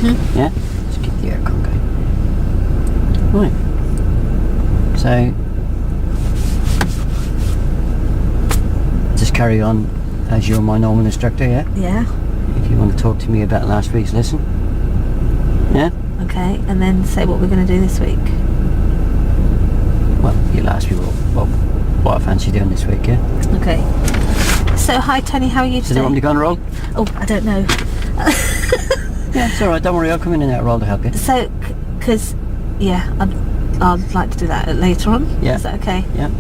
Yeah? Just keep the aircon going. Right. So, just carry on as you're my normal instructor, yeah? Yeah. If you want to talk to me about last week's lesson. Yeah? Okay, and then say what we're going to do this week. Well, you'll ask me what I fancy doing this week, yeah? Okay. So, hi Tony, how are you So do today? you want me to go on a roll? Oh, I don't know. Yeah, it's alright, don't worry, I'll come in and out a roll to help you. So, because, yeah, I'd like to do that later on. Yeah. Is that okay? Yeah.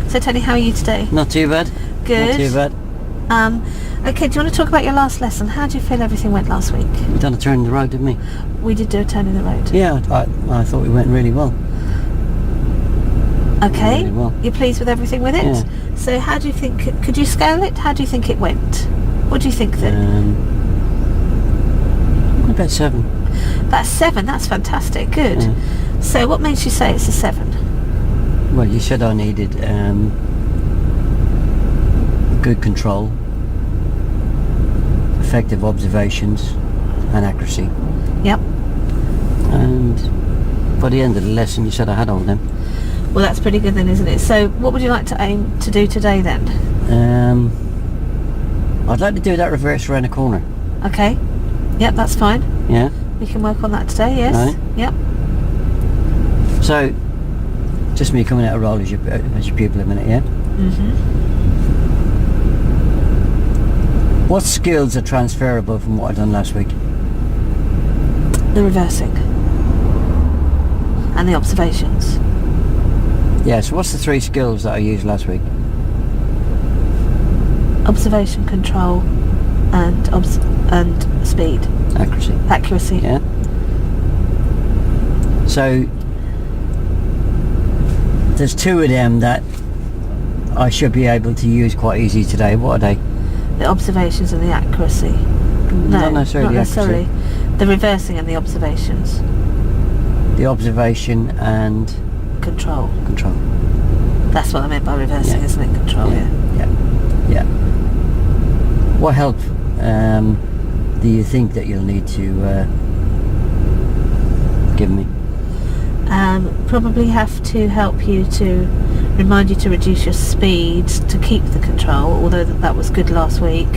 So, Tony, how are you today? Not too bad. Good. Not too bad. Okay, do you want to talk about your last lesson? How do you feel everything went last week? We done a turn in the road, didn't we? We did do a turn in the road. Yeah, I thought we went really well. Okay. Really well. You're pleased with everything with it? Yeah. So how do you think, could you scale it? How do you think it went? What do you think then? About 7. That's 7, that's fantastic, good. Yeah. So what makes you say it's a 7? Well, you said I needed good control, effective observations and accuracy. Yep. And by the end of the lesson you said I had all of them. Well, that's pretty good then, isn't it? So what would you like to aim to do today then? I'd like to do that reverse around the corner. Okay. Yep, that's fine. Yeah? We can work on that today, yes. Right. Yep. So, just me coming out of roll as your pupil a minute, yeah? Mm-hmm. What skills are transferable from what I done last week? The reversing. And the observations. Yeah, so what's the 3 skills that I used last week? Observation, control, and speed. Accuracy. Accuracy. Yeah? So, there's 2 of them that I should be able to use quite easy today. What are they? The observations and the accuracy. No, Not necessarily the accuracy. The reversing and the observations. The observation and Control. control. That's what I meant by reversing, Yeah. isn't it? Control, yeah. Yeah. What help do you think that you'll need to give me? Probably have to help you to remind you to reduce your speed to keep the control, although that was good last week,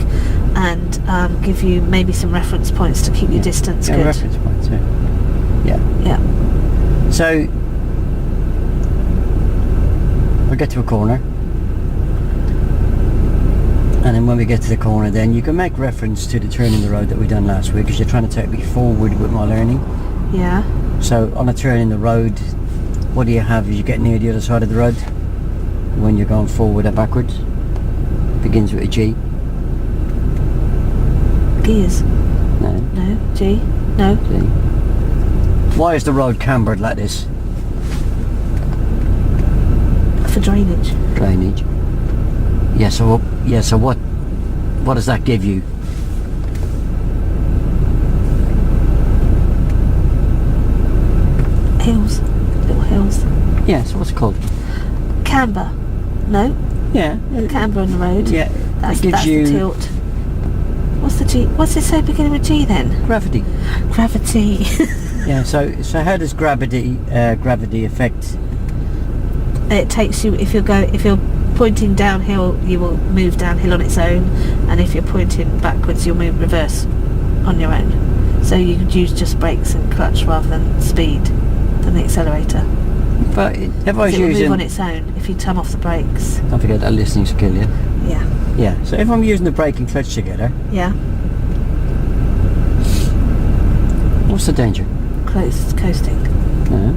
and give you maybe some reference points to keep your distance good. Reference points, yeah. Yeah. So, we'll get to a corner, and then when we get to the corner then you can make reference to the turn in the road that we done last week, because you're trying to take me forward with my learning. Yeah. So on a turn in the road, what do you have as you get near the other side of the road? When you're going forward or backwards? Begins with a G. Gears. No. No. G. No. G. Why is the road cambered like this? For drainage. Drainage. Yeah, so what does that give you? Hills. Little hills. Yeah, so what's it called? Camber. No. Yeah. Camber on the road. Yeah. That's, it gives that's you the tilt. What's the G? What's it say beginning with G then? gravity. Gravity. Yeah, so how does gravity affect? It takes you, if you're pointing downhill, you will move downhill on its own, and if you're pointing backwards, you'll move reverse on your own. So you could use just brakes and clutch rather than speed, than the accelerator. But if I was It will move using, on its own if you turn off the brakes. don't forget that listening skill, yeah. Yeah. Yeah. So if I'm using the brake and clutch together, Yeah. what's the danger? Coasting. No,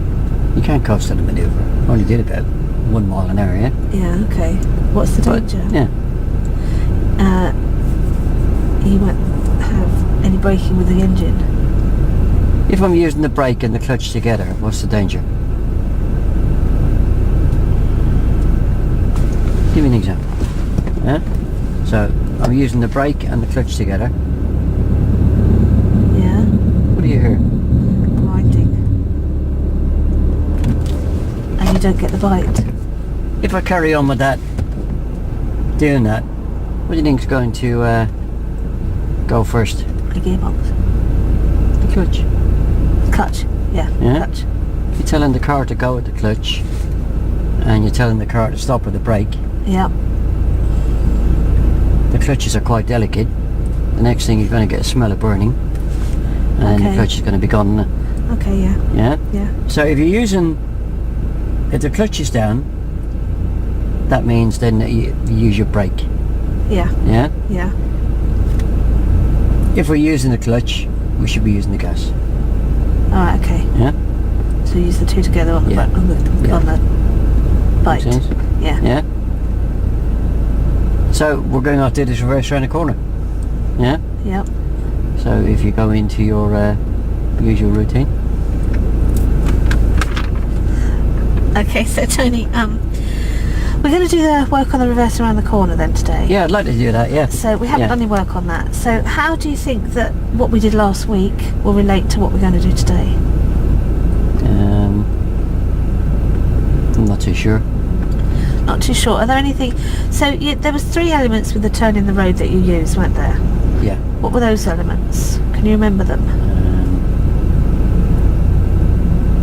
you can't coast on a manoeuvre. I only did about 1 mile an hour, yeah. Yeah. Okay. What's the But, danger? yeah. You won't have any braking with the engine. If I'm using the brake and the clutch together, what's the danger? Give me an example. Yeah? So, I'm using the brake and the clutch together. Yeah. What do you hear? Grinding. And you don't get the bite. If I carry on with that, doing that, what do you think's going to go first? The gearbox. The clutch. Clutch. Yeah. Yeah. Clutch. You're telling the car to go with the clutch, and you're telling the car to stop with the brake. Yeah. The clutches are quite delicate. The next thing you're going to get a smell of burning, and then the Okay. clutch is going to be gone. Okay. Yeah. Yeah. Yeah. So if the clutch is down, that means then that you use your brake. Yeah. Yeah. Yeah. If we're using the clutch, we should be using the gas. All right. Okay. Yeah. So use the two together on the Yeah. on the Yeah. on the bite. Makes sense? Yeah. Yeah. So we're going out to this reverse around the corner. Yeah. Yep. So if you go into your usual routine. Okay. So Tony, we're going to do the work on the reverse around the corner then today. Yeah, I'd like to do that. Yeah. So we haven't Yeah. done any work on that. So how do you think that what we did last week will relate to what we're going to do today? I'm not too sure. Not too sure. Are there anything? So there was 3 elements with the turn in the road that you used, weren't there? Yeah. What were those elements? Can you remember them?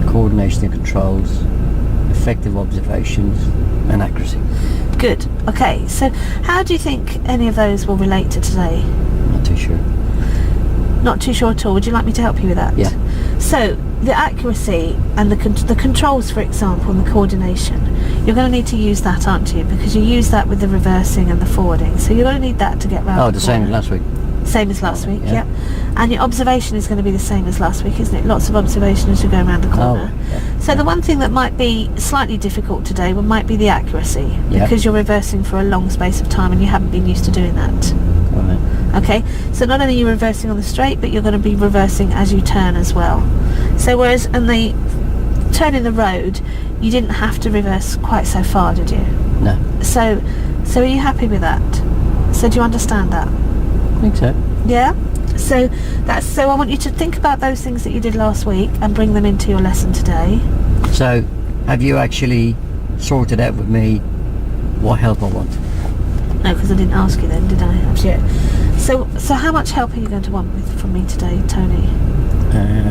Coordination and controls, effective observations, and accuracy. Good. Okay. So how do you think any of those will relate to today? Not too sure. Not too sure at all. Would you like me to help you with that? Yeah. So the accuracy and the controls, for example, and the coordination, you're going to need to use that, aren't you? Because you use that with the reversing and the forwarding. So you're going to need that to get round. Oh, the same as last week. Same as last week, Yeah. yep. And your observation is going to be the same as last week, isn't it? Lots of observation as you go around the corner. Oh, yeah. So the one thing that might be slightly difficult today might be the accuracy, Yeah. because you're reversing for a long space of time and you haven't been used to doing that. Right. Okay, so not only are you reversing on the straight, but you're going to be reversing as you turn as well. So whereas in the turn in the road, you didn't have to reverse quite so far, did you? No. So are you happy with that? So do you understand that? I think so. Yeah. So I want you to think about those things that you did last week and bring them into your lesson today. So, have you actually sorted out with me what help I want? No, because I didn't ask you then, did I? Yeah. So how much help are you going to want from me today, Tony?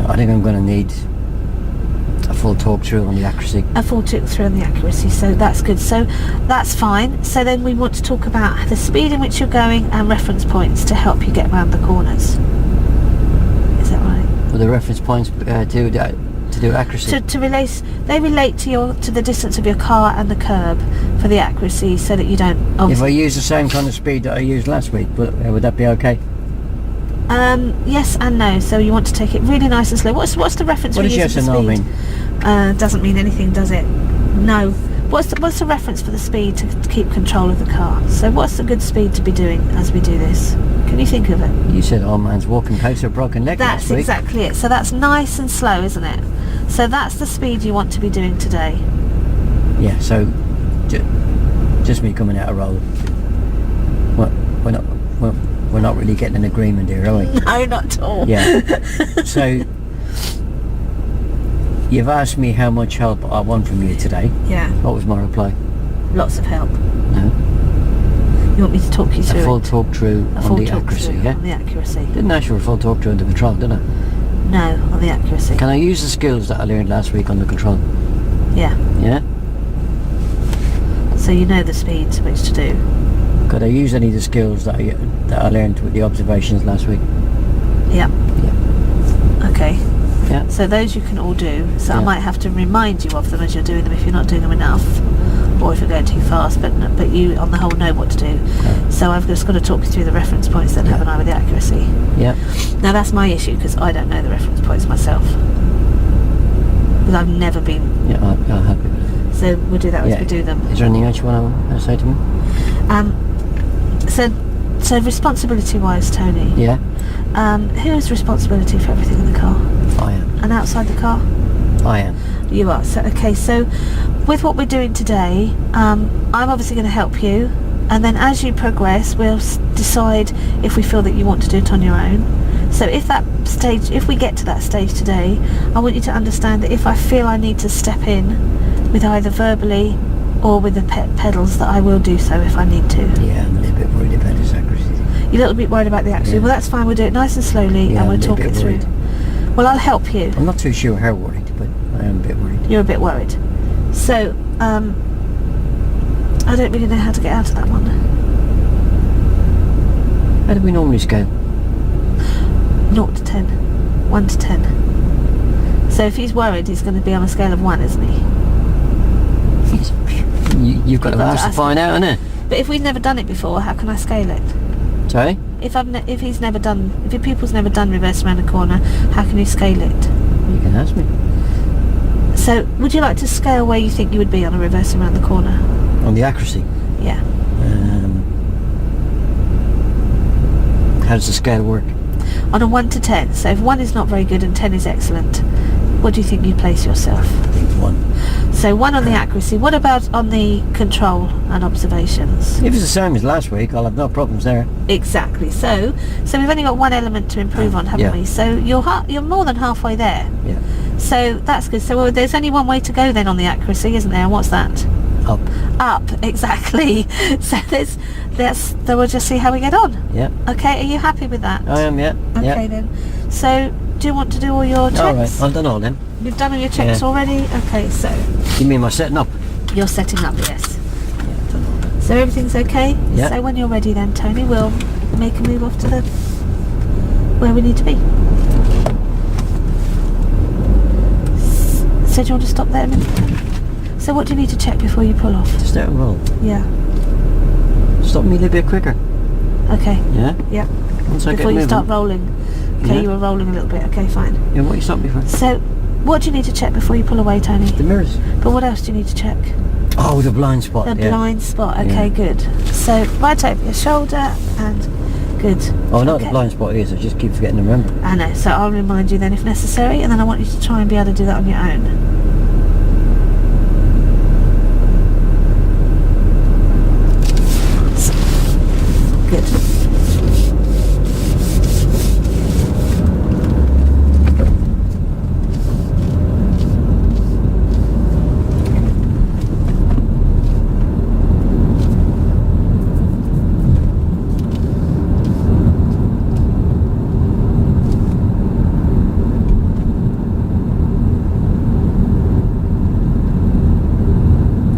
I think I'm going to need a full talk through on the accuracy. A full talk through on the accuracy, so that's good. So that's fine. So then we want to talk about the speed in which you're going and reference points to help you get around the corners. Is that right? With the reference points to do accuracy. To relate to the distance of your car and the curb for the accuracy, so that you don't. If I use the same kind of speed that I used last week, would that be okay? Yes and no. So you want to take it really nice and slow. What's the reference? What for does yes using and the no speed? mean? Doesn't mean anything, does it? No. What's the reference for the speed to keep control of the car? So what's the good speed to be doing as we do this? Can you think of it? You said old man's walking pace or broken leg That's last week. exactly it. So that's nice and slow, isn't it? So that's the speed you want to be doing today. Yeah. So, just me coming out of roll. We're not really getting an agreement here, are we? No, not at all. Yeah. So, you've asked me how much help I want from you today. Yeah. What was my reply? Lots of help. No. You want me to talk you through A full it? talk through A on full the talk accuracy, through yeah? on the accuracy. Didn't ask you for a full talk through on the control, did I? No, on the accuracy. Can I use the skills that I learned last week on the control? Yeah. Yeah? So you know the speeds which to do. Could I use any of the skills that I learned with the observations last week? Yeah. Yeah. Okay. Yeah. So those you can all do. So I Yeah. might have to remind you of them as you're doing them if you're not doing them enough, or if you're going too fast. But you, on the whole, know what to do. Okay. So I've just got to talk you through the reference points, then, haven't I, with the accuracy? Yeah. Now that's my issue because I don't know the reference points myself, because I've never been. Yeah, I'm happy with it. So we'll do that as Yeah. we do them. Is there anything else you want to say to me? So responsibility-wise, Tony. Yeah? Whose responsibility for everything in the car I am. and outside the car? I am. You are. So okay. So with what we're doing today, I'm obviously going to help you, and then as you progress, we'll decide if we feel that you want to do it on your own. So if we get to that stage today, I want you to understand that if I feel I need to step in with either verbally or with the pedals, that I will do so if I need to. Yeah, I'm a little bit worried about this accuracy. You're a little bit worried about the accuracy. Yeah. Well, that's fine. We'll do it nice and slowly, Yeah, and we'll I'm a little talk it bit through. worried. Well, I'll help you. I'm not too sure how worried, but I am a bit worried. You're a bit worried. So, I don't really know how to get out of that one. How do we normally scale? 0 to 10. 1 to 10. So if he's worried, he's going to be on a scale of 1, isn't he? You've got to ask to find out, innit? But if we've never done it before, how can I scale it? Sorry? If your pupil's never done reverse around a corner, how can you scale it? You can ask me. So, would you like to scale where you think you would be on a reverse around the corner? On the accuracy. Yeah. How does the scale work? On a 1 to 10. So if 1 is not very good and 10 is excellent, what do you think you place yourself? I think 1. So 1 on the accuracy. What about on the control and observations? If it's the same as last week, I'll have no problems there. Exactly. So we've only got one element to improve on, haven't Yeah. we? So you're more than halfway there. Yeah. So that's good. So there's only one way to go then on the accuracy, isn't there? And what's that? Up. Up, exactly. So so we'll just see how we get on. Yeah. Okay, are you happy with that? I am, yeah. Okay Yeah. then. So do you want to do all your checks? All right, I've done all them. You've done all your checks Yeah. already? Okay, so You mean my setting up? you're setting up, yes. Yeah, I've done all that. So everything's okay? Yeah. So when you're ready then, Tony, we'll make a move off to where we need to be. So do you want to stop there a minute? So what do you need to check before you pull off? To start and roll. Yeah. Stop me a little bit quicker. Okay. Yeah? Yeah. Once I get Before you moving. start rolling. Okay, Yeah. you were rolling a little bit. Okay, fine. Yeah, what you stopped me for? So what do you need to check before you pull away, Tony? The mirrors. But what else do you need to check? Oh, the blind spot. The yeah. blind spot. Okay, Yeah. good. So right over your shoulder and good. Oh, I know what Okay. the blind spot is. I just keep forgetting to remember. I know. So I'll remind you then if necessary, and then I want you to try and be able to do that on your own. Good.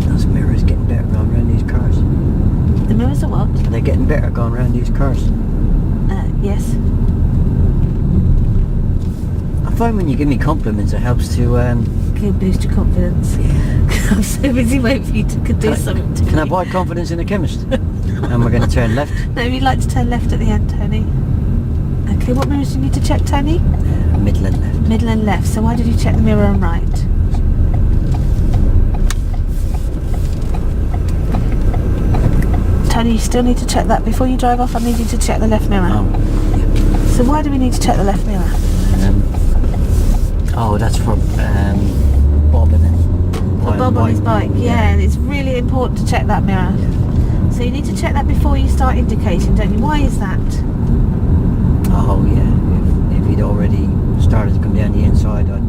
Those mirrors getting better going around these cars. The mirrors are what? Are they getting better going around these cars? Yes. I find when you give me compliments, it helps to. Can you boost your confidence? I'm so busy waiting for you to do something to Can I me. buy confidence in a chemist? And we're going to turn left. No, you'd like to turn left at the end, Tony. Okay, what mirrors do you need to check, Tony? Midland left. Middle and left. So why did you check the mirror and right? Tony, you still need to check that. Before you drive off, I need you to check the left mirror. So why do we need to check the left mirror? Oh, that's for Bob, isn't it? For Bob on his bike. Yeah, and it's really important to check that mirror. So you need to check that before you start indicating, don't you? Why is that? Oh, yeah. If he'd already started to come down the inside, I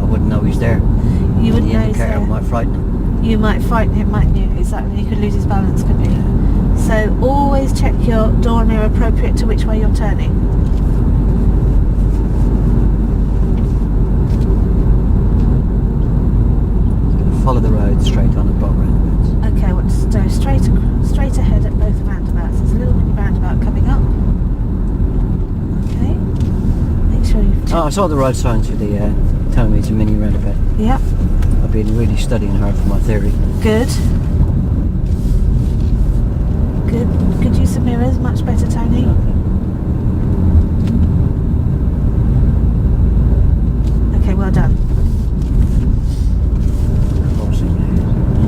wouldn't know he's there. You wouldn't The know he's indicator there. might frighten him. You might frighten him, mightn't you? Exactly. He could lose his balance, couldn't he? So always check your door mirror appropriate to which way you're turning. Follow the road straight on at both roundabouts. Okay, well, just go straight ahead at both roundabouts. There's a little mini roundabout coming up. Okay. Make sure you've Oh, I saw the road signs for the telling me it's a mini roundabout. Yep, I've been really studying hard for my theory. good. Good use of mirrors, much better, Tony. Okay, well done.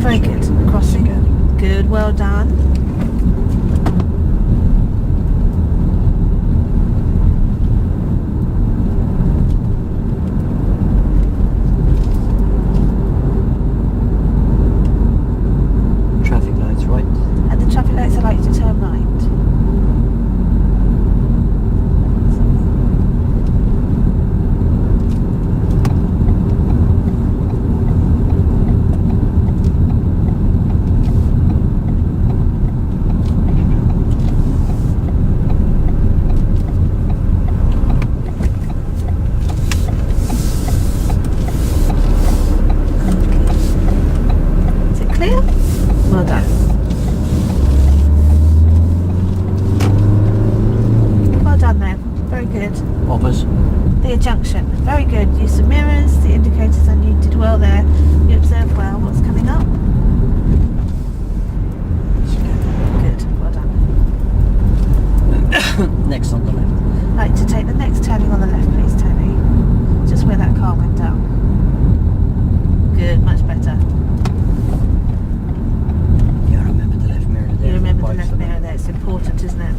Very good. Crossing. Good, well done. Traffic lights right. At the traffic lights, I'd like you to turn right. good. Others. The junction. Very good. Use some mirrors, the indicators, and you did well there. You observed well what's coming up. Good. Well done. Next on the left. Right, to take the next turning on the left, please, Tony. Just where that car went down. Good. Much better. Yeah, remember the left mirror there. You remember the Bikes left on mirror there. It's important, isn't it?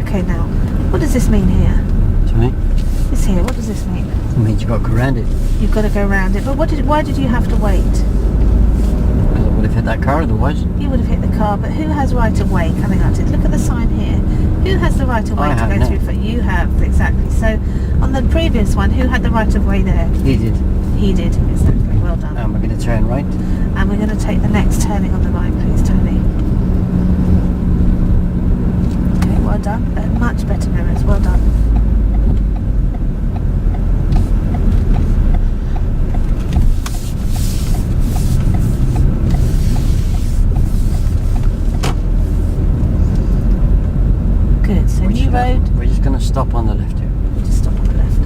Okay, now, what does this mean here? Sorry? This here, what does this mean? It means you got to go around it. You've got to go around it, but why did you have to wait? Because I would have hit that car otherwise. You would have hit the car, but who has right of way coming out to it? Look at the sign here. Who has the right of way I to have go now. through? For you have, exactly. So, on the previous one, who had the right of way there? He did. He did, exactly. Well done. And we're going to turn right. And we're going to take the next turning on the right, please, Tony. Okay, well done. Much better mirrors. Well done. Good. So new road. We're just going to stop on the left here. Just stop on the left.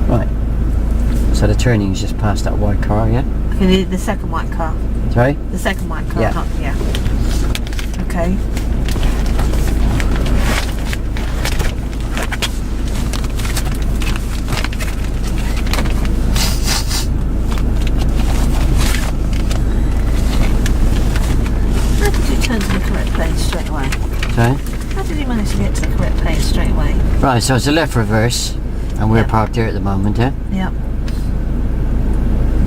Right. So the turning is just past that white car, yeah? Okay, the second white car. Sorry? The second white car. Yeah. Not, yeah. Okay. How did you turn to the correct place straight away? Sorry? How did you manage to get to the correct place straight away? Right, so it's a left reverse. And we're Yeah. parked here at the moment, yeah? Yep.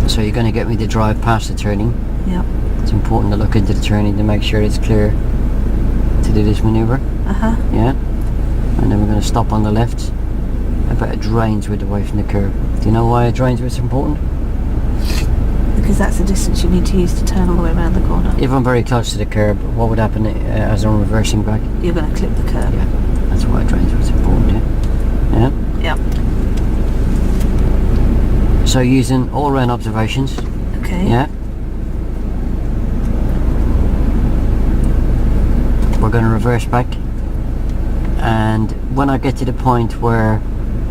So you're going to get me to drive past the turning. Yep. It's important to look into the turning to make sure it's clear to do this manoeuvre, Uh-huh. yeah? And then we're going to stop on the left. About a drains width away from the curb. Do you know why a drains width is important? Because that's the distance you need to use to turn all the way around the corner. If I'm very close to the curb, what would happen as I'm reversing back? You're going to clip the curb. Yeah, that's why a drains width is important, yeah? Yeah? Yep. So using all-round observations, Okay. yeah? We're going to reverse back. And when I get to the point where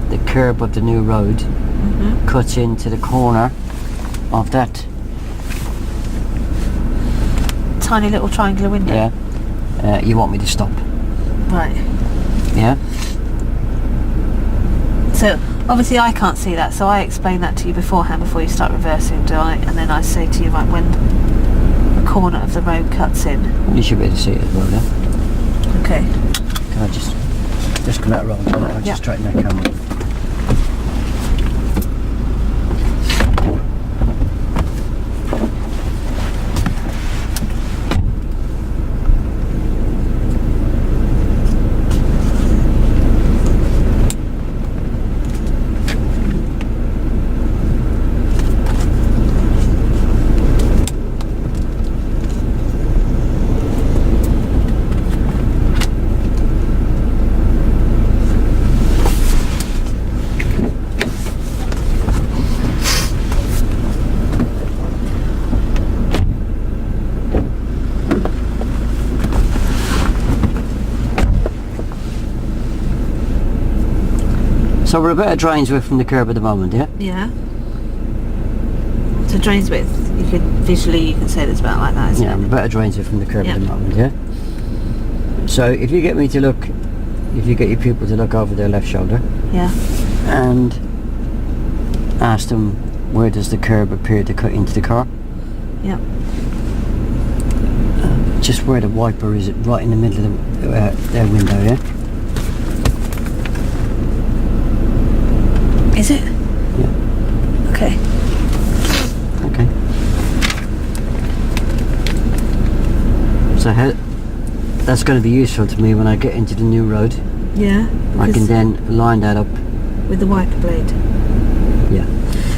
the curb of the new road Mm-hmm. cuts into the corner of that, Tiny little triangular window. yeah, you want me to stop, Right. yeah? So obviously I can't see that, so I explain that to you beforehand before you start reversing, do I? And then I say to you, right, when the corner of the road cuts in. You should be able to see it as well, yeah? Okay. Can I just come out wrong? I'll just Yeah. straighten that camera. So we're about a drains width from the curb at the moment, yeah? Yeah. So drains width, you can say it's about like that, isn't Yeah, we're it? about a drains width from the curb at the Yeah. moment, yeah? So if you get me to look, if you get your pupil to look over their left shoulder Yeah. and ask them where does the curb appear to cut into the car, Yeah. just where the wiper is, right in the middle of their window, yeah? Is it? Yeah. Okay. Okay. So that's going to be useful to me when I get into the new road. Yeah. I can because then line that up. with the wiper blade. Yeah.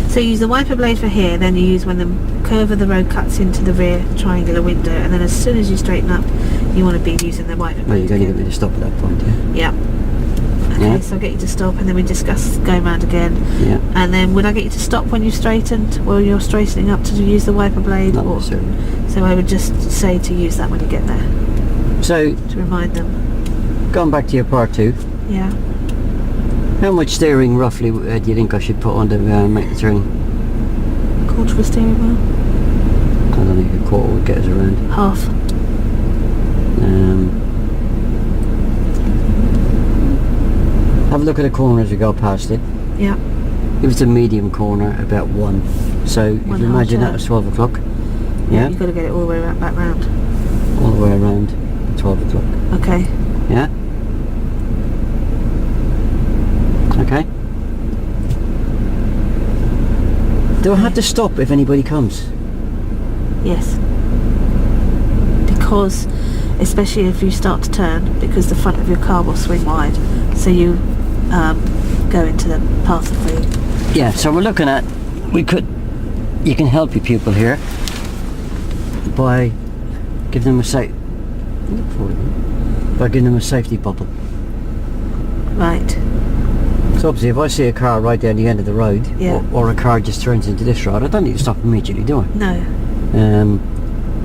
So So you use the wiper blade for here, then you use when the curve of the road cuts into the rear triangular window, and then as soon as you straighten up, you want to be using the wiper blade. Well, you're going to again. get me to stop at that point, yeah? Yeah. Okay, Yeah. so I'll get you to stop, and then we discuss going round again. Yeah. And then would I get you to stop when you've straightened, while you're straightening up to use the wiper blade? Not or necessarily. so I would just say to use that when you get there, So, to remind them. going back to your part 2, Yeah. how much steering roughly do you think I should put on to make the turning? Quarter of a steering wheel. I don't think a quarter would get us around. Half. Have a look at the corner as we go past it. Yeah. If it's a medium corner, about 1. So if One you half imagine that turn. at 12 o'clock. Yeah. Yeah. You've got to get it all the way back round. All the way around 12 o'clock. Okay. Yeah? Okay. Do I have to stop if anybody comes? Yes. Because, especially if you start to turn, because the front of your car will swing wide, so you go into the path of the... Yeah, so we're looking at, you can help your pupil here by giving them a safety bubble. Right. So obviously if I see a car right down the end of the road, Yeah. or a car just turns into this road, I don't need to stop immediately, do I? No.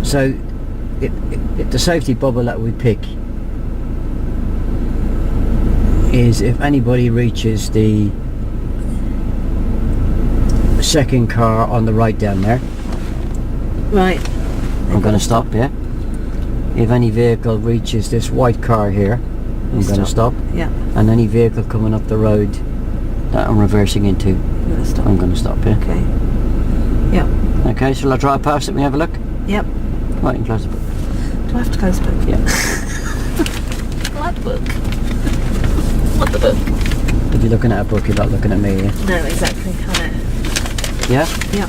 So the safety bubble that we pick is if anybody reaches the second car on the right down there, Right. I'm going to stop, yeah? If any vehicle reaches this white car here, I'm going to stop. Yeah. And any vehicle coming up the road that I'm reversing into, You're going to stop. I'm going to stop, yeah? Okay. Yep. Okay, shall I drive past it and we have a look? Yep. Right, and close the book. Do I have to close the book? Yeah. What book? What the book? If you're looking at a book, you're not looking at me, yeah? No, exactly. I know. Yeah? Yep.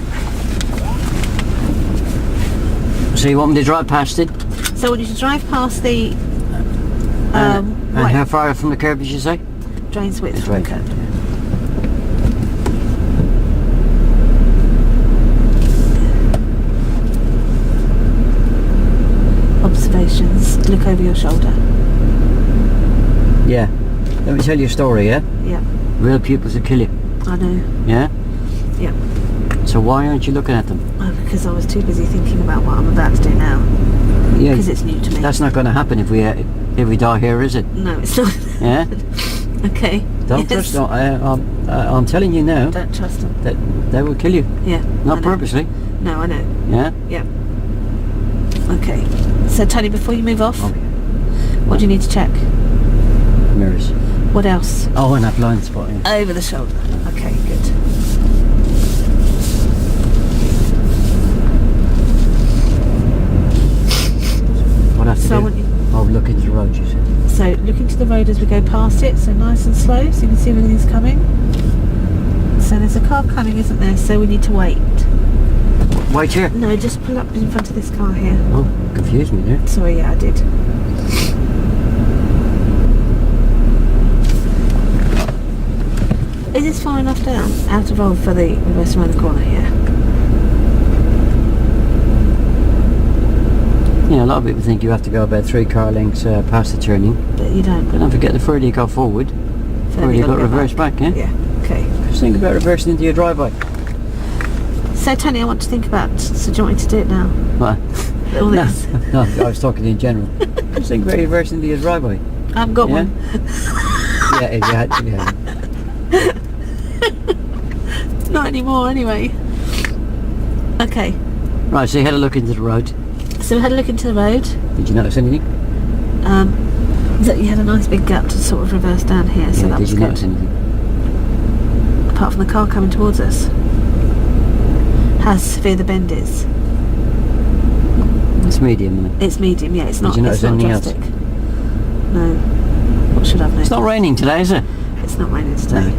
So you want me to drive past it? So I want you to drive past the And how far from the curb did you say? drain's width It's from right. the curb. Observations. Look over your shoulder. Yeah. Let me tell you a story, yeah? Yeah. Real pupils will kill you, I know. yeah? Yeah. So why aren't you looking at them? Because I was too busy thinking about what I'm about to do now. Yeah, Because it's new to me. that's not going to happen if we die here, is it? No, it's not. Yeah? Okay. Don't Yes. trust. I'm telling you now Don't trust them. that they will kill you, Yeah. not I know. purposely. No, I know. Yeah. Yeah. Okay. So Tony, before you move off, Oh, what do you need to check? mirrors. What else? Oh, and that blind spot. Yeah. Over the shoulder. Okay, good. What I have to So I do? want you, Oh, look into the road. You said. so look into the road as we go past it, so nice and slow, so you can see if anything's coming. So there's a car coming, isn't there? So we need to wait. Wait here. No, just pull up in front of this car here. Oh, confused me there. Sorry, yeah, I did. Is this far enough down? Out of roll for the reverse around the corner here. You know, a lot of people think you have to go about 3 car lengths past the turning. But you don't. But don't forget, the further you go forward, the further you got to reverse back, yeah? Yeah, okay. Just think about reversing into your driveway. So Tony, I want to think about, so do you want me to do it now? What? All No, this. no, I was talking in general. Just think about reversing into your driveway. I haven't got Yeah? one. Yeah, if you had to, yeah. Not anymore anyway. Okay, Right, so you had a look into the road. so we had a look into the road. Did you notice anything? That you had a nice big gap to sort of reverse down here, so Yeah, that did was you good. notice anything? Apart from the car coming towards us. How severe the bend is. It's medium, isn't it? It's medium, yeah, it's Did not, you notice it's not anything else? drastic. No. What should I have It's noticed? not raining today, is it? It's not raining today.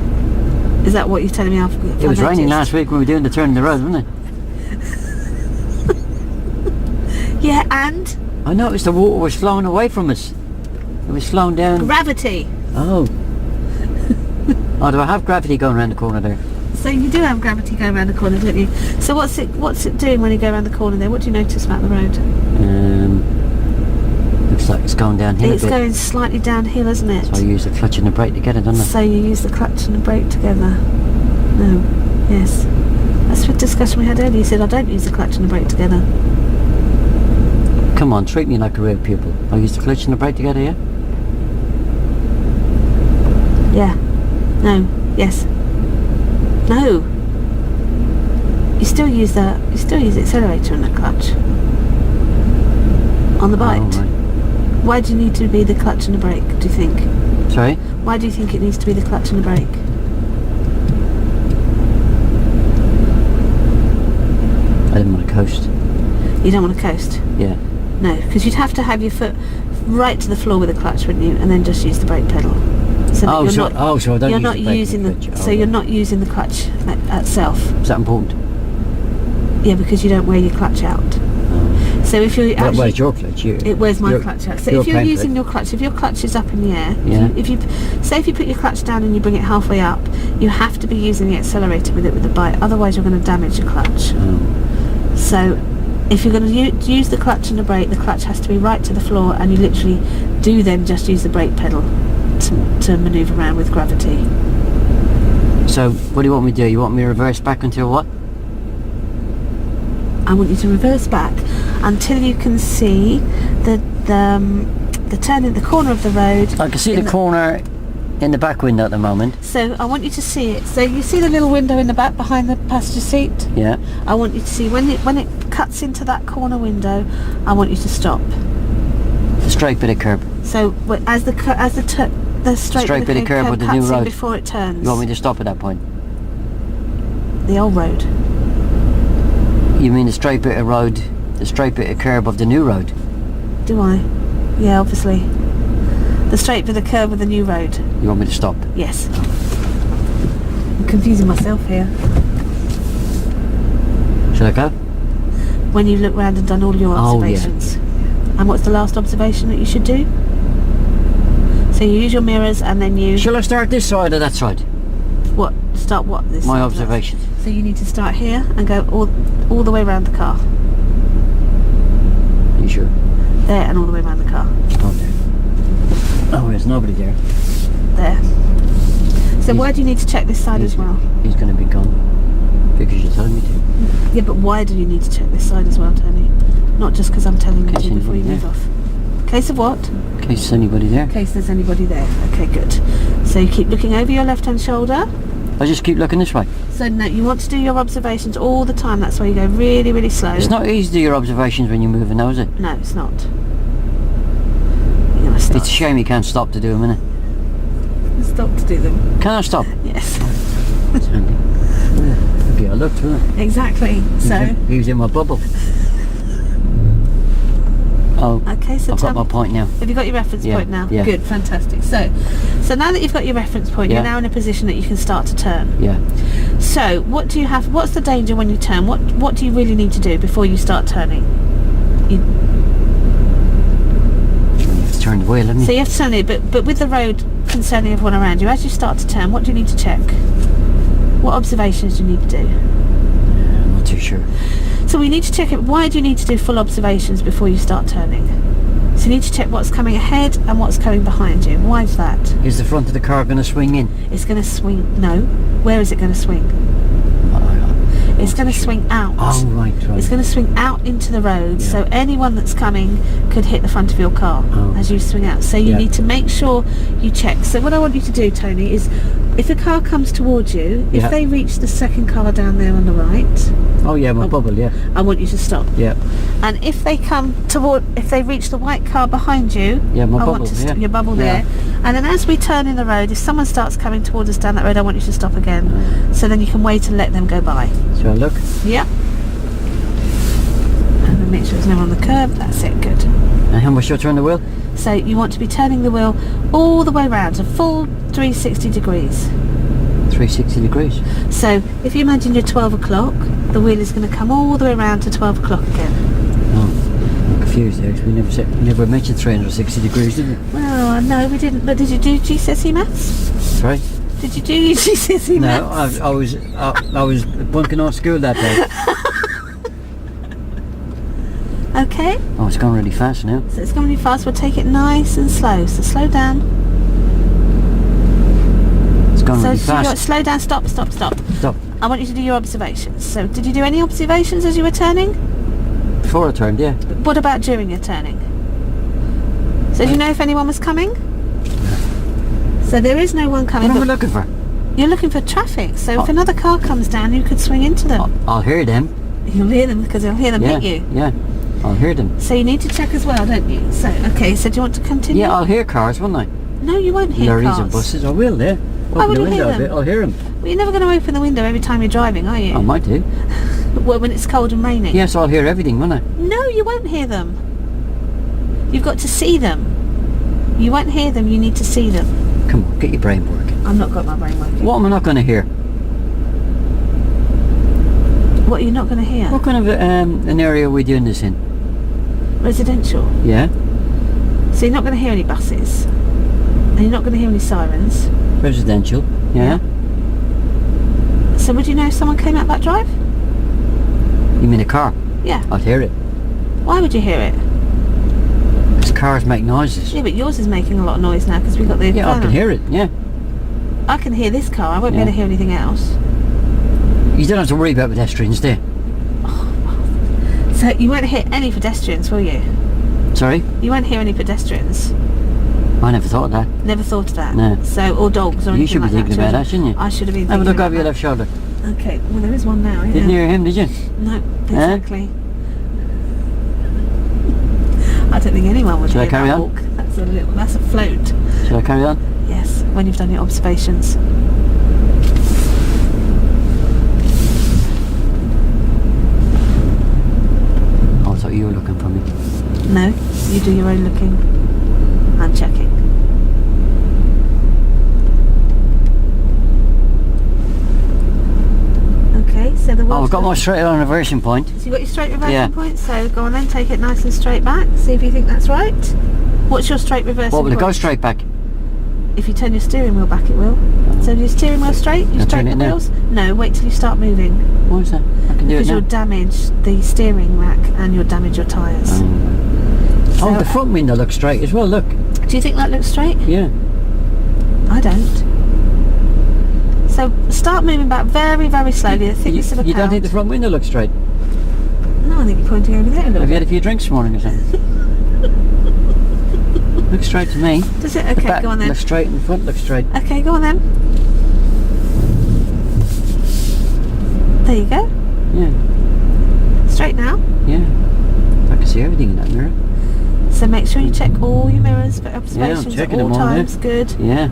Is that what you're telling me? It was raining last week when we were doing the turn in the road, wasn't it? Yeah, and I noticed the water was flowing away from us. It was flowing down. gravity. Oh. Oh, do I have gravity going around the corner there? So you do have gravity going around the corner, don't you? So what's it doing when you go around the corner there? What do you notice about the road? Looks like it's going downhill a It's bit. going slightly downhill, isn't it? So I use the clutch and the brake together, don't I? So you use the clutch and the brake together? No. Yes. That's the discussion we had earlier. You said I don't use the clutch and the brake together. Come on, treat me like a real pupil. I use the clutch and the brake together, yeah? Yeah. No. Yes. No. You still use the accelerator and the clutch on the bike. Oh, right. Why do you need to be the clutch and the brake, do you think? Sorry? Why do you think it needs to be the clutch and the brake? I didn't want to coast. You don't want to coast? Yeah. No, because you'd have to have your foot right to the floor with the clutch, wouldn't you? And then just use the brake pedal. So that So I don't you're use not the brake using and the clutch. so you're not using the clutch itself. Is that important? Yeah, because you don't wear your clutch out. Oh. So if you Well, actually, where's your clutch? it wears my clutch out. So you're if you're paying for using it. your clutch, if your clutch is up in the air, Yeah. if you say if you put your clutch down and you bring it halfway up, you have to be using the accelerator with it with the bike. Otherwise, you're going to damage your clutch. Oh. So if you're going to use the clutch and the brake, the clutch has to be right to the floor, and you literally do then just use the brake pedal to manoeuvre around with gravity. So, what do you want me to do? You want me to reverse back until what? I want you to reverse back until you can see the turn in the corner of the road. I can see the corner in the back window at the moment. So I want you to see it. So you see the little window in the back behind the passenger seat? Yeah. I want you to see when it cuts into that corner window, I want you to stop. The straight bit of curb. So as the straight bit of curb with the new cuts in road. before it turns. You want me to stop at that point? The old road. You mean the straight bit of road, the straight bit of curb of the new road? Do I? Yeah, obviously. The straight bit of curb of the new road. You want me to stop? Yes. I'm confusing myself here. Shall I go? When you look round and done all your Oh, yeah. observations. And what's the last observation that you should do? So you use your mirrors and then you... Shall I start this side or that side? What? Start what? This My side? observations. So you need to start here and go all the way around the car. Are you sure? There and all the way around the car. Oh, there. Oh, there's nobody there. There. So why do you need to check this side as well? He's going to be gone. Because you told me to. Yeah, but why do you need to check this side as well, Tony? Not just because I'm telling you Case to before you anybody move off. Case of what? In case there's anybody there. In case there's anybody there. Okay, good. So you keep looking over your left-hand shoulder. I just keep looking this way. So no, you want to do your observations all the time. That's why you go really, really slow. It's not easy to do your observations when you're moving now, is it? No, it's not. You're gonna stop. It's a shame you can't stop to do them, innit? Stop to do them. Can I stop? Yes. It's handy. Yeah. Okay, I looked, wasn't Exactly. So. it? He was in my bubble. Oh, Okay, so I've tell got my me- point now. Have you got your reference Yeah, point now? yeah. Good, fantastic. So now that you've got your reference point, Yeah. you're now in a position that you can start to turn. Yeah. So what do you have? What's the danger when you turn? What do you really need to do before you start turning? You You have to turn the wheel, haven't you? So you have to turn it, but with the road concerning everyone around you, as you start to turn, what do you need to check? What observations do you need to do? I'm not too sure. So we need to check it. Why do you need to do full observations before you start turning? So you need to check what's coming ahead and what's coming behind you. Why is that? Is the front of the car going to swing in? It's going to swing. No. Where is it going to swing? It's going to swing out. Oh, right. It's going to swing out into the road, Yeah. so anyone that's coming could hit the front of your car Oh. as you swing out. So you Yeah. need to make sure you check. So what I want you to do, Tony, is if a car comes towards you, if Yeah. they reach the second car down there on the right, Oh, yeah, my bubble, yeah. I want you to stop. Yeah. And if they reach the white car behind you, Yeah, my I want bubble, to yeah. your bubble Yeah. there. And then as we turn in the road, if someone starts coming towards us down that road, I want you to stop again. So then you can wait and let them go by. So I look. Yep. And then make sure there's no one on the curb. That's it. Good. And how much do I turn the wheel? So you want to be turning the wheel all the way around, a full 360 degrees. 360 degrees. So if you imagine you're 12 o'clock, the wheel is going to come all the way around to 12 o'clock again. Oh, I'm confused there, 'cause we never mentioned 360 degrees, did we? Well, no, we didn't. But did you do GCSE maths? Sorry? Did you do your GCSE No, maths? I was bunking off school that day. Okay, Oh, it's going really fast now. so it's going to be fast. We'll take it nice and slow. So slow down. It's going So really you got fast. slow down. Stop. Stop. Stop. Stop. I want you to do your observations. So did you do any observations as you were turning? Before I turned, yeah. What about during your turning? So do you know if anyone was coming? So there is no one coming. What am I But looking for? you're looking for traffic. So if Oh. another car comes down, you could swing into them. I'll hear them. You'll hear them because they'll hear them Yeah, hit you. yeah. I'll hear them. So you need to check as well, don't you? So okay. So do you want to continue? Yeah, I'll hear cars, won't I? No, you won't hear Lorries cars. and buses. I will, yeah. Why Open would the you hear window a them? bit. I'll hear them. Well, you're never going to open the window every time you're driving, are you? I might do. Well, when it's cold and raining. Yes, I'll hear everything, won't I? No, you won't hear them. You've got to see them. You won't hear them. You need to see them. Come on, get your brain working. I've not got my brain working. What am I not going to hear? What are you not going to hear? What kind of an area are we doing this in? Residential. Yeah, So you're not going to hear any buses. And you're not going to hear any sirens. residential. Yeah. So would you know if someone came out that drive? You mean a car? Yeah. I'd hear it. Why would you hear it? Because cars make noises. Yeah, but yours is making a lot of noise now because we've got the Yeah, I van can on. hear it. Yeah. I can hear this car. I won't be able to Yeah. hear anything else. You don't have to worry about pedestrians, do you? So you won't hear any pedestrians, will you? Sorry? You won't hear any pedestrians. I never thought of that. Never thought of that. No. So, or dogs or anything You should be like thinking about children. that, shouldn't you? I should have been Have a thinking look about over your that. left shoulder. Okay, well there is one now. Yeah. Didn't hear him, did you? No, exactly. I don't think anyone would Shall I hear carry that on? walk. That's a float. Shall I carry on? Yes, when you've done your observations. Oh, I thought you were looking for me. No, you do your own looking and checking. Okay, so the Oh, world's I've got good. my straight on reversing point. So you got your straight reversing Yeah. point, so go on then, take it nice and straight back. See if you think that's right. What's your straight reversing What will it point? go straight back? If you turn your steering wheel back, it will. So your steering wheel straight, you I'll straighten turn the it now. wheels? No, wait till you start moving. Why is that? I can do it Because now. you'll damage the steering rack and you'll damage your tyres. Oh, So- the front window looks straight as well, look. Do you think that looks straight? Yeah. I don't. So start moving back very, very slowly. The thickness of a You don't pound. think the front window looks straight? No, I think you're pointing over there a little Have you bit. had a few drinks this morning or something? Looks straight to me. Does it? The Okay, back go on then. looks straight and the front looks straight. Okay, go on then. There you go. Yeah, Straight now. yeah. I can see everything in that mirror. So make sure you check all your mirrors for observations at checking all them all, yeah. times. Good. Yeah,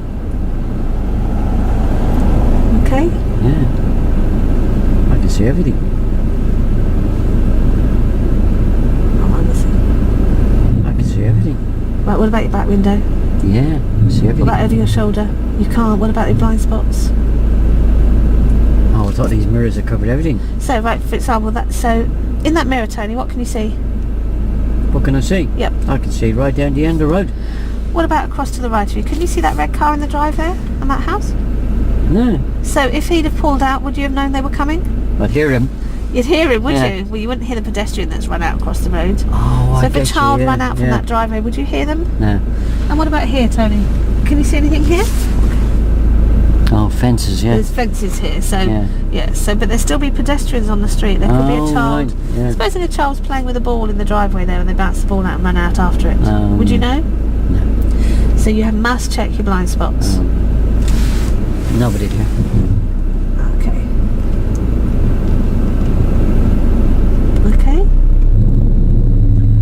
Okay. yeah. I can see everything. Oh, I'm missing. I can see everything. Right, what about your back window? Yeah, I see What everything. about over your shoulder? You can't. What about your blind spots? Oh, I thought these mirrors had covered everything. So, right, for example, so in that mirror, Tony, what can you see? What can I see? Yep. I can see right down the end of the road. What about across to the right of you? Can you see that red car in the drive there on that house? No, So if he'd have pulled out, would you have known they were coming? I'd hear him. You'd hear him, would Yeah. you? Well, you wouldn't hear the pedestrian that's run out across the road. Oh, So I if a get you, child yeah, ran out from yeah. that driveway, would you hear them? No. And what about here, Tony? Can you see anything here? Oh, fences, yeah. There's fences here, so Yeah. So but there'll still be pedestrians on the street. There could be Oh, a child. right, yeah. Supposing a child's playing with a ball in the driveway there and they bounce the ball out and run out after it. Would you know? No. So you must check your blind spots. Nobody here. Okay. Okay.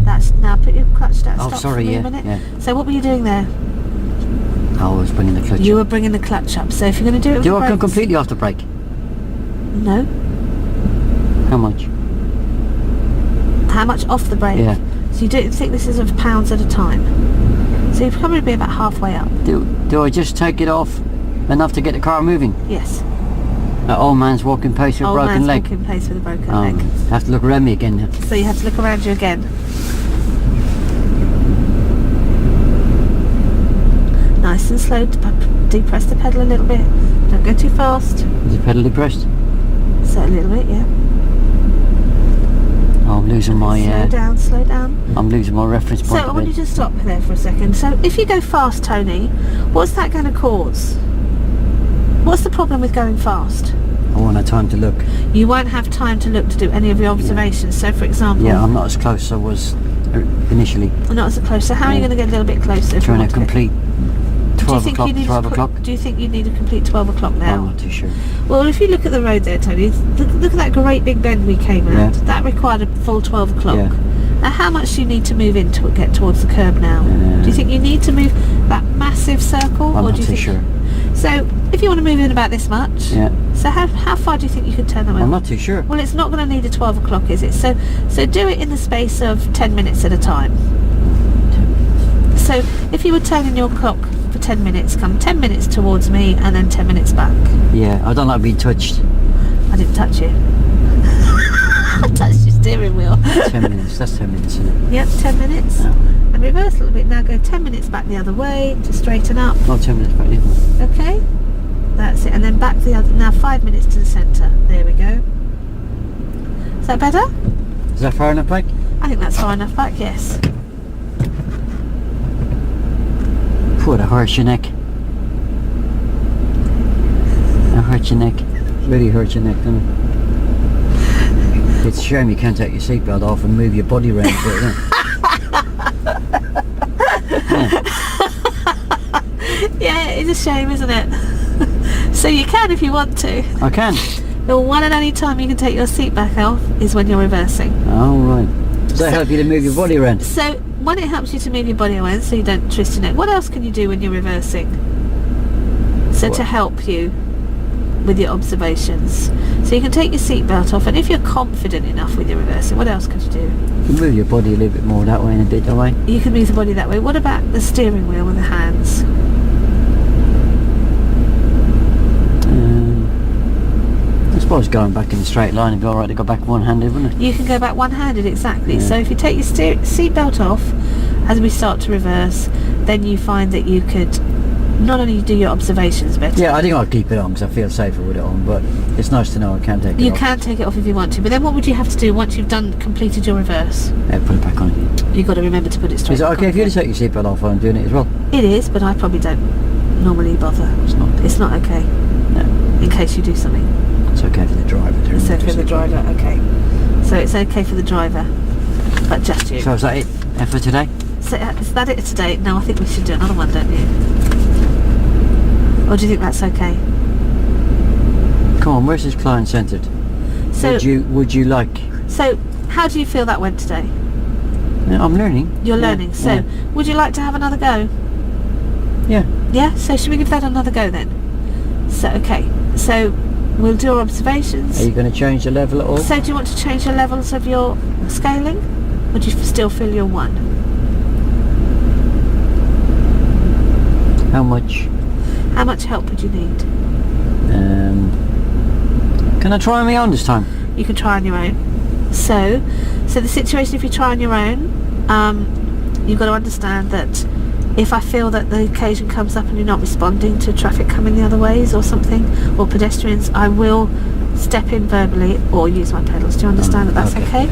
That's now put your clutch down. Oh, Stop sorry, for me yeah, a minute. yeah. So what were you doing there? I was bringing the clutch. You were bringing the clutch up. So if you're going to do it with Do the I come brakes- completely off the brake? No. How much? How much off the brake? Yeah. So you do it thicknesses of pounds at a time. So you'd probably be about halfway up. Do I just take it off enough to get the car moving? Yes. An old man's walking pace with a Old broken man's leg. walking pace with a broken Oh, leg. I have to look around me again now. So you have to look around you again. Nice and slow. depress the pedal a little bit. Don't go too fast. Is the pedal depressed? So a little bit, yeah. Oh, I'm losing my. Slow down. I'm losing my reference point. So I want you to stop there for a second. So if you go fast, Tony, what's that going to cause? What's the problem with going fast? I won't have time to look. You won't have time to look to do any of your observations. So for example, Yeah, I'm not as close as I was initially. not as close. So how are you Yeah. going to get a little bit closer? if you Trying want to get- complete Do you 12 think o'clock, you need 12 to o'clock. Do you think you need to complete 12 o'clock now? I'm not too sure. Well, if you look at the road there, Tony, look at that great big bend we came at. Yeah. That required a full 12 o'clock. Yeah. Now, how much do you need to move in to get towards the curb now? Do you think you need to move that massive circle? I'm or not do you too think... sure. So, if you want to move in about this much, Yeah. so how far do you think you could turn the wheel? I'm not too sure. Well, it's not going to need a 12 o'clock, is it? So do it in the space of 10 minutes at a time. So if you were turning your clock for 10 minutes, come 10 minutes towards me and then 10 minutes back. Yeah, I don't like being touched. I didn't touch you. I touched your steering wheel. 10 minutes, that's 10 minutes, isn't it? Yep, 10 minutes. No, And reverse a little bit. Now go 10 minutes back the other way to straighten up. not 10 minutes back, yeah. Okay? That's it. And then back the other. Now 5 minutes to the centre. There we go. Is that better? Is that far enough back? I think that's far enough back, yes. Poor, that hurts your neck. That hurts your neck. Really hurts your neck, doesn't it? It's a shame you can't take your seatbelt off and move your body around for it, isn't it? Yeah, it's a shame, isn't it? So you can if you want to. I can. The one and only time you can take your seat back off is when you're reversing. Oh, right. Does that help you to move your body around? So one, it helps you to move your body around so you don't twist your neck. What else can you do when you're reversing? So to What? help you with your observations. So you can take your seatbelt off, and if you're confident enough with your reversing, what else could you do? You move your body a little bit more that way and a bit that way. You can move the body that way. What about the steering wheel with the hands? I suppose going back in a straight line would be alright to go back one-handed, wouldn't it? You can go back one-handed, exactly. Yeah. So if you take your seatbelt off as we start to reverse, then you find that you could not only do your observations better. Yeah, I think I'll keep it on because I feel safer with it on, but it's nice to know I can take it You off. can take it off if you want to, but then what would you have to do once you've completed your reverse? Yeah, put it back on again. You've got to remember to put it straight Is it back okay on if you again. just take your seatbelt off while I'm doing it as well? It is, but I probably don't normally bother. It's not. It's not okay, No, in case you do something. it's okay for the driver to It's remove okay for the seatbelt. driver, okay. So it's okay for the driver, but just you. So is that it for today? So is that it today? No, I think we should do another one, don't you? Or do you think that's okay? Come on, where's this client centred? So, Would you like? so how do you feel that went today? Yeah, I'm learning. You're Yeah, learning. So, yeah. would you like to have another go? Yeah. Yeah. So, should we give that another go then? So, okay. So, we'll do our observations. Are you going to change the level at all? So, do you want to change the levels of your scaling? Or do you still feel you're 1? How much? How much help would you need? Can I try on my own this time? You can try on your own. So the situation, if you try on your own, you've got to understand that if I feel that the occasion comes up and you're not responding to traffic coming the other ways or something, or pedestrians, I will step in verbally or use my pedals. Do you understand that that's okay?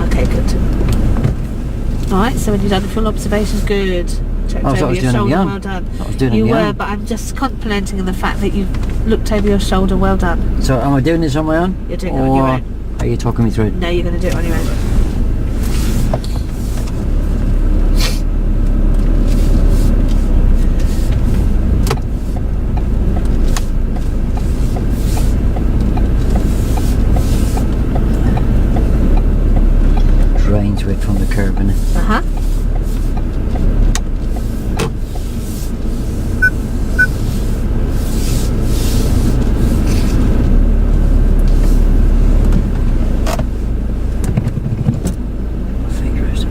Okay, good. Alright, so when you've done the full observations, good. Checked Oh, so I over was your doing it on shoulder, my own. well done. I was doing it You on my were, own. but I'm just complimenting on the fact that you looked over your shoulder, well done. So am I doing this on my own? You're doing it on your Or own. are you talking me through it? No, you're going to do it on your own. Drains with from the curb, innit? Uh-huh. Fingers.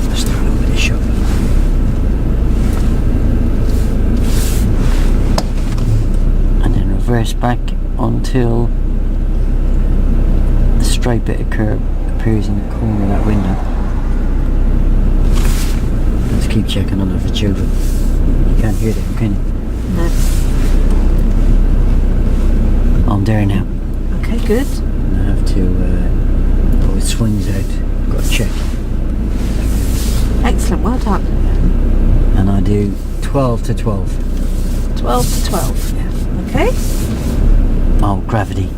Let's start over the show. And then reverse back until the straight bit of curb appears in the corner of that window. just keep checking on it for children. You can't hear them, can you? No. I'm there now. Okay, good. I have to pull the swings out. Got to check. Excellent, well done. And I do 12 to 12. 12 to 12. Yeah. Okay. Oh, gravity.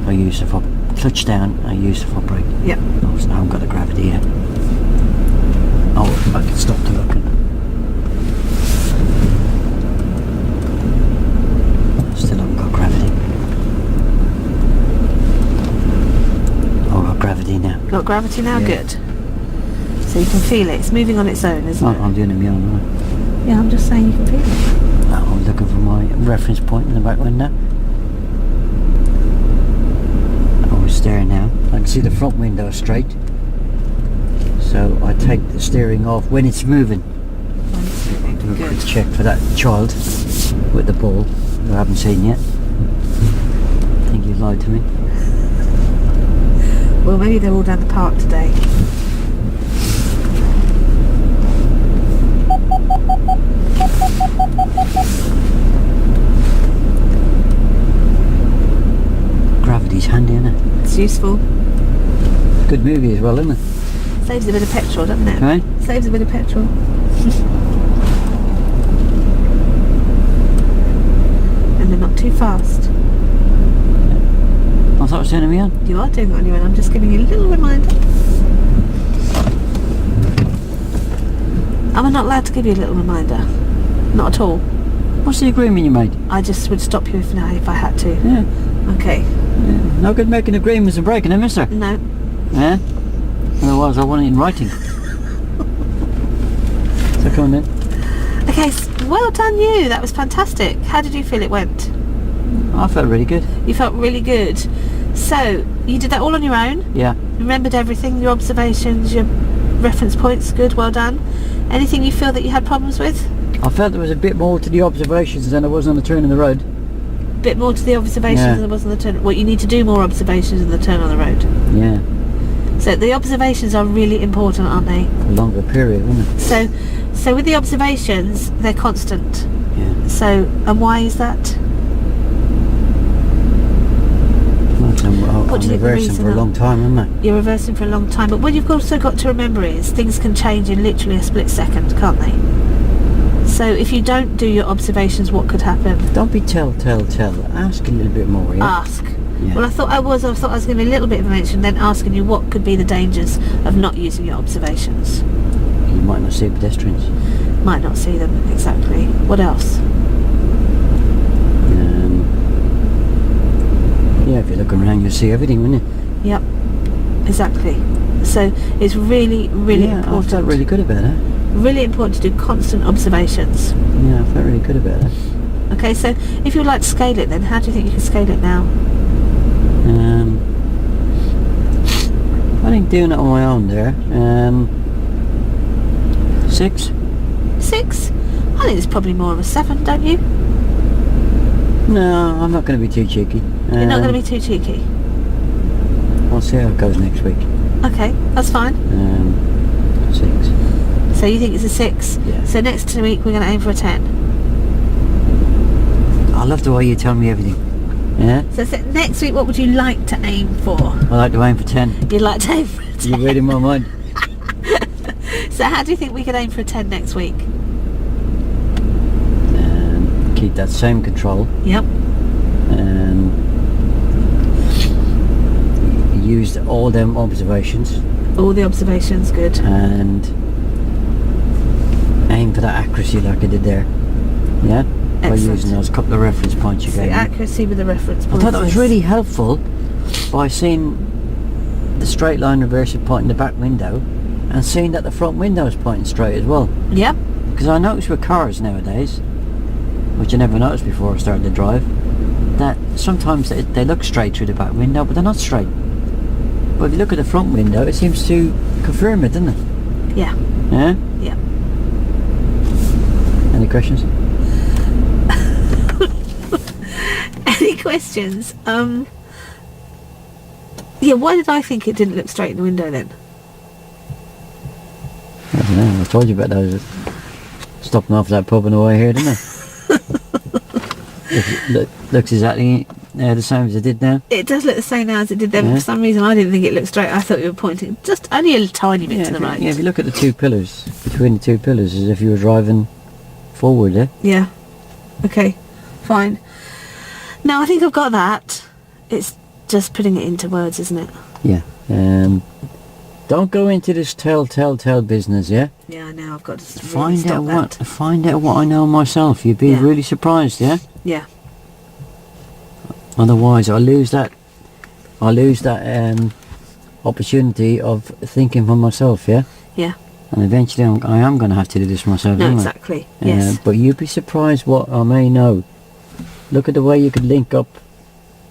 I use the foot. Clutch down, I use the foot brake. Yep. Oh, so I haven't got the gravity yet. Oh, I can stop the looking. Still haven't got gravity. Oh, I've got gravity now. Got gravity now? Yeah. Good. So you can feel it. It's moving on its own, isn't Oh, it? I'm doing it my own way. Yeah, I'm just saying you can feel it. Oh, I'm looking for my reference point in the back window. Oh, it's there now. I can see the front window straight. So I take the steering off when it's moving. Do a quick Good. check for that child with the ball who I haven't seen yet. I think you lied to me. Well, maybe they're all down the park today. Gravity's handy, isn't it? It's useful. Good movie as well, isn't it? Saves a bit of petrol, doesn't it? Right? Saves a bit of petrol. And they're not too fast. I thought I was turning me on. You are doing it on your own. I'm just giving you a little reminder. Am I not allowed to give you a little reminder? Not at all. What's the agreement you made? I just would stop you if I had to. Yeah. Okay. Yeah. No good making agreements and breaking them, mister. No. Yeah? Otherwise I want it in writing. So come on then. Okay, well done you. That was fantastic. How did you feel it went? I felt really good. You felt really good. So, you did that all on your own? Yeah. Remembered everything, your observations, your reference points, good, well done. Anything you feel that you had problems with? I felt there was a bit more to the observations than there was on the turn in the road. Bit more to the observations Yeah. than there was on the turn. Well, you need to do more observations than the turn on the road. Yeah. So the observations are really important, aren't they? A longer period, wasn't it? So with the observations, they're constant. Yeah. So, and why is that? I'm What do you think the reversing reason for a are? long time, haven't I? You're reversing for a long time, but what you've also got to remember is things can change in literally a split second, can't they? So if you don't do your observations, what could happen? Don't be tell. Ask a little bit more, yeah? Ask. Yeah. Well, I thought I was going to be a little bit of information, then asking you what could be the dangers of not using your observations. You might not see pedestrians. Might not see them, exactly. What else? Yeah, if you're looking around, you'll see everything, won't you? Yep, exactly. So it's really, really Yeah, I important. felt really good about it. Really important to do constant observations. Yeah, I felt really good about it. Okay, so if you'd like to scale it then, how do you think you can scale it now? I think doing it on my own there. 6. 6? I think it's probably more of a 7, don't you? No, I'm not going to be too cheeky. You're not going to be too cheeky. I'll see how it goes next week. Okay, that's fine. 6. So you think it's a 6? Yeah. So next week we're going to aim for a 10. I love the way you tell me everything. Yeah? So next week, what would you like to aim for? I like to aim for 10. You'd like to aim for a 10. You're reading my mind. So how do you think we could aim for a 10 next week? Keep that same control. Yep. Used all them observations. All the observations, good. And aim for that accuracy like I did there. Yeah? By Excellent. using those couple of reference points you So gave me. accuracy with the reference I points. thought that was really helpful by seeing the straight line reversal point in the back window and seeing that the front window is pointing straight as well. Yep. Because I notice with cars nowadays, which I never noticed before I started to drive, that sometimes they look straight through the back window, but they're not straight. But if you look at the front window, it seems to confirm it, doesn't it? Yeah. Yeah? Yeah. Any questions? Any questions? Yeah, why did I think it didn't look straight in the window then? I don't know, I told you about those Stopping off at that pub on the way here, didn't it? Looks exactly the same as it did now. It does look the same now as it did then. Yeah. For some reason, I didn't think it looked straight. I thought you were pointing just only a tiny bit to the right. Yeah, if you look at the two pillars, between the two pillars, as if you were driving forward there. Yeah. Okay. Fine. Now I think I've got that. It's just putting it into words, isn't it? Yeah. Don't go into this tell business, yeah? Yeah, I know. I've got to really Find stop out that. find out what I know myself. You'd be Yeah. really surprised, yeah? Yeah. Otherwise, I lose that opportunity of thinking for myself, yeah? Yeah. And eventually I am going to have to do this myself, No, aren't I? exactly. Yes. But you'd be surprised what I may know. Look at the way you could link up,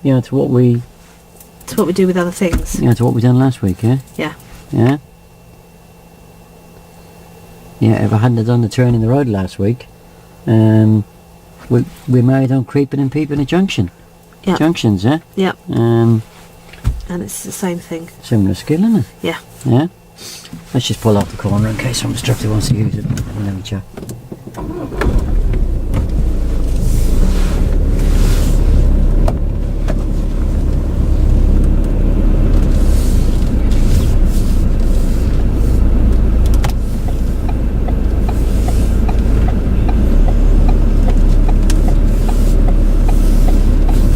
to what we, It's what we do with other things. to what we done last week, yeah? Yeah. Yeah? Yeah, if I hadn't have done the turn in the road last week, we may have done creeping and peeping at Yeah. junctions, yeah? Yeah. Um, And it's the same thing. similar skill, isn't it? Yeah. Yeah? Let's just pull off the corner in case some instructor wants to use it. And then we chat.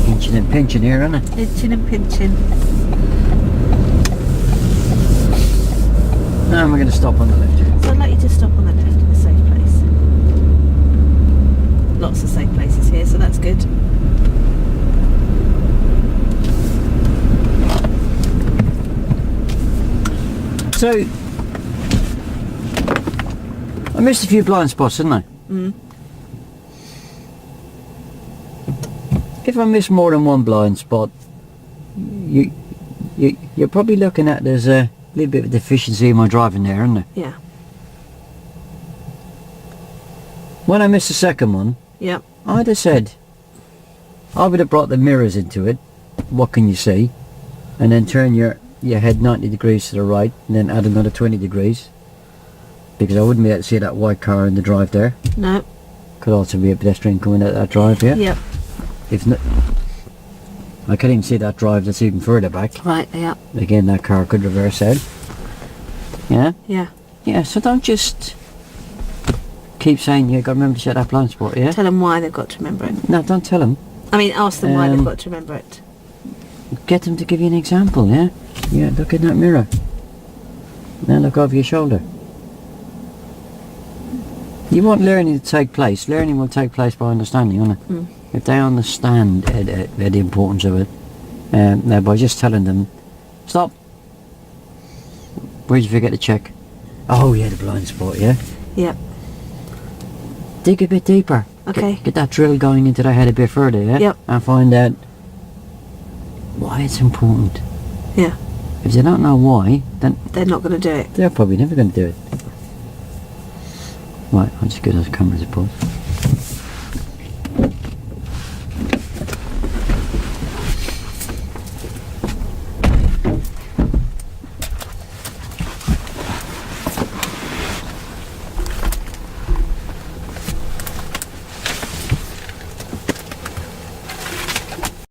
Pinching and pinching here, isn't it? Pinching and pinching. And we're going to stop on the left here. So I'd like you to stop on the left in a safe place. Lots of safe places here, so that's good. So, I missed a few blind spots, didn't I? Mm. If I miss more than one blind spot, you're probably looking at there's a little bit of deficiency in my driving there, isn't there? Yeah. When I missed the second one, Yep. I'd have said, I would have brought the mirrors into it. What can you see? And then turn your head 90 degrees to the right, and then add another 20 degrees. Because I wouldn't be able to see that white car in the drive there. No. Could also be a pedestrian coming out that drive, yeah? Yep. If not, I can't even see that drive that's even further back. Right. Yeah. Again, that car could reverse out. Yeah? Yeah. Yeah, so don't just keep saying you got to remember to shut that blind spot, yeah? Tell them why they've got to remember it. No, don't tell them. I mean, ask them why they've got to remember it. Get them to give you an example, yeah? Yeah, look in that mirror. Now look over your shoulder. You want learning to take place. Learning will take place by understanding, won't it? Mm. If they understand the importance of it, now by just telling them, stop. Where'd you forget to check? Oh yeah, the blind spot, yeah? Yep. Dig a bit deeper. Okay. Get that drill going into their head a bit further, yeah? Yep. And find out why it's important. Yeah. If they don't know why, then They're not going to do it. they're probably never going to do it. Right, I'll just get those cameras apart.